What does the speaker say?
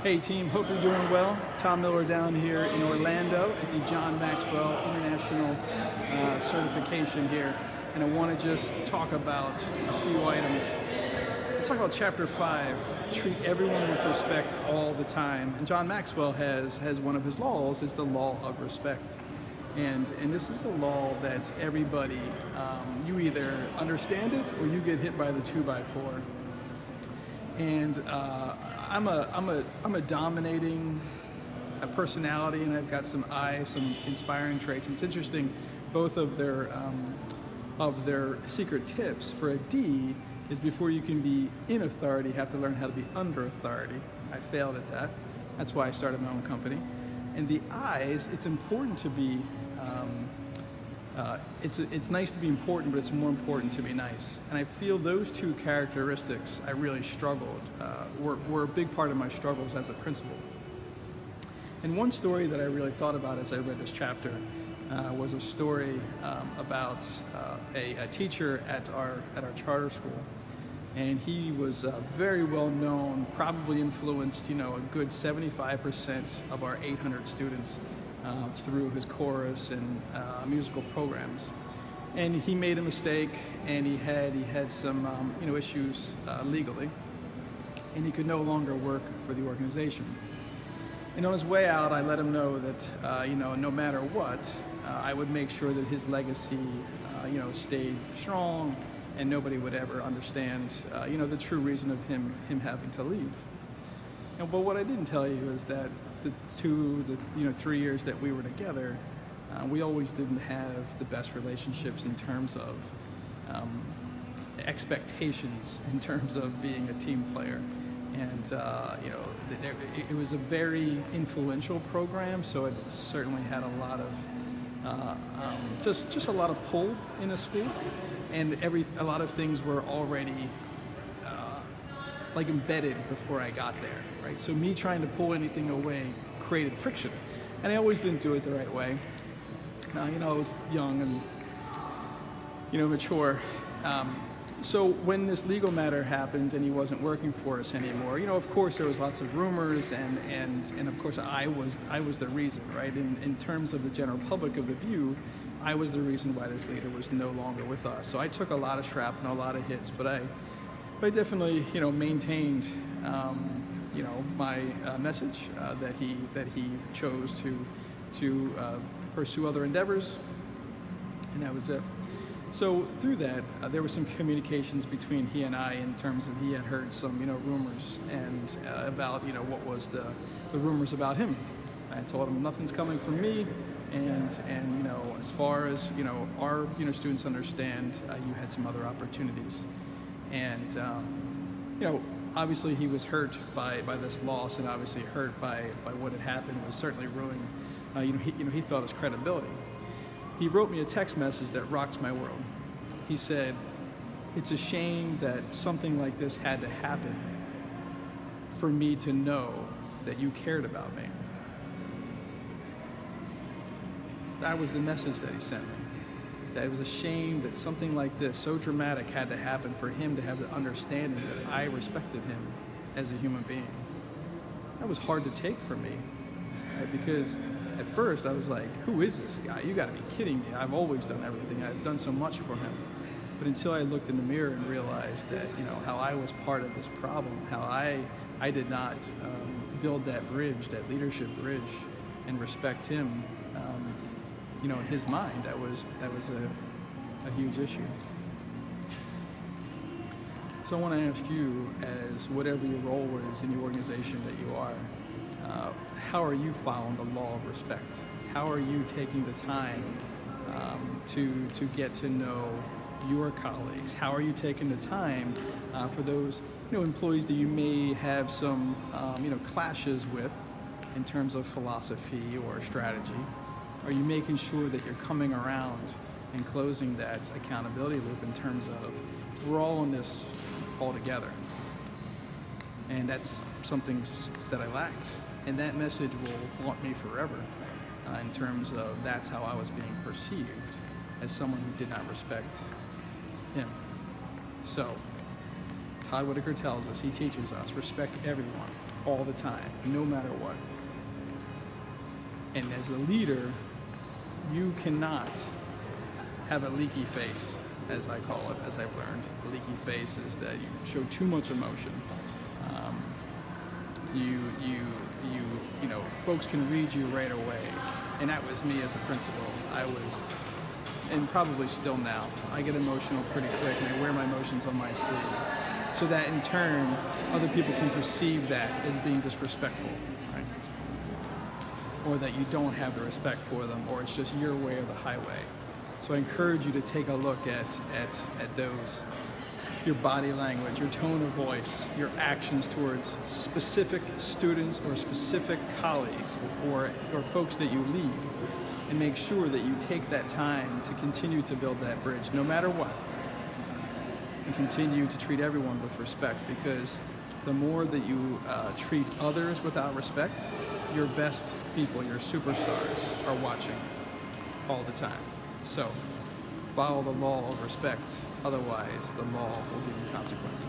Hey team, hope you're doing well. Tom Miller down here in Orlando at the John Maxwell International certification here. And I want to just talk about a few items. Let's talk about chapter 5, treat everyone with respect all the time. And John Maxwell has one of his laws is the law of respect. And this is a law that everybody, you either understand it or you get hit by the 2x4. And I'm a dominating personality, and I've got some inspiring traits. And it's interesting, both of their secret tips for a D is before you can be in authority, you have to learn how to be under authority. I failed at that. That's why I started my own company. And the I's, it's important to be. It's nice to be important, but it's more important to be nice. And I feel those two characteristics I really struggled, were a big part of my struggles as a principal. And one story that I really thought about as I read this chapter was a story about a teacher at our charter school. And he was very well known, probably influenced, a good 75% of our 800 students through his chorus and musical programs. And he made a mistake, and he had some issues legally, and he could no longer work for the organization. And on his way out, I let him know that no matter what, I would make sure that his legacy stayed strong, and nobody would ever understand the true reason of him having to leave. But what I didn't tell you is that the 3 years that we were together, we always didn't have the best relationships in terms of expectations, in terms of being a team player. And it was a very influential program, so it certainly had a lot of just a lot of pull in the school, and a lot of things were already embedded before I got there, right? So me trying to pull anything away created friction, and I always didn't do it the right way. I was young and mature. So when this legal matter happened and he wasn't working for us anymore, of course there was lots of rumors, and of course I was the reason, right? In terms of the general public of the view, I was the reason why this leader was no longer with us. So I took a lot of shrapnel, a lot of hits, but I definitely maintained my message that he chose to pursue other endeavors, and that was it. So through that, there were some communications between he and I in terms of he had heard some rumors and about what was the rumors about him. I told him nothing's coming from me, and as far as our students understand, you had some other opportunities, and obviously he was hurt by this loss, and obviously hurt by what had happened. It was certainly ruining he felt his credibility. He wrote me a text message that rocks my world. He said, "It's a shame that something like this had to happen for me to know that you cared about me." That was the message that he sent me. That it was a shame that something like this, so dramatic, had to happen for him to have the understanding that I respected him as a human being. That was hard to take for me, right? Because at first I was like, who is this guy? You gotta be kidding me. I've always done everything. I've done so much for him. But until I looked in the mirror and realized that, how I was part of this problem, how I did not build that bridge, that leadership bridge, and respect him, in his mind, that was a huge issue. So I want to ask you, as whatever your role is in the organization that you are, how are you following the law of respect? How are you taking the time to get to know your colleagues? How are you taking the time for those employees that you may have some clashes with in terms of philosophy or strategy? Are you making sure that you're coming around and closing that accountability loop in terms of we're all in this all together? And that's something that I lacked. And that message will haunt me forever in terms of that's how I was being perceived as someone who did not respect him. So, Todd Whitaker tells us, he teaches us, respect everyone. all the time, no matter what. And as the leader, you cannot have a leaky face, as I call it, as I've learned. A leaky face is that you show too much emotion. You know, folks can read you right away. And that was me as a principal. I was, and probably still now, I get emotional pretty quick and I wear my emotions on my sleeve. So that in turn, other people can perceive that as being disrespectful, right? Or that you don't have the respect for them, or it's just your way or the highway. So I encourage you to take a look at those, your body language, your tone of voice, your actions towards specific students or specific colleagues or folks that you lead, and make sure that you take that time to continue to build that bridge, no matter what, and continue to treat everyone with respect, because the more that you treat others without respect, your best people, your superstars, are watching all the time. So follow the law of respect, otherwise the law will give you consequences.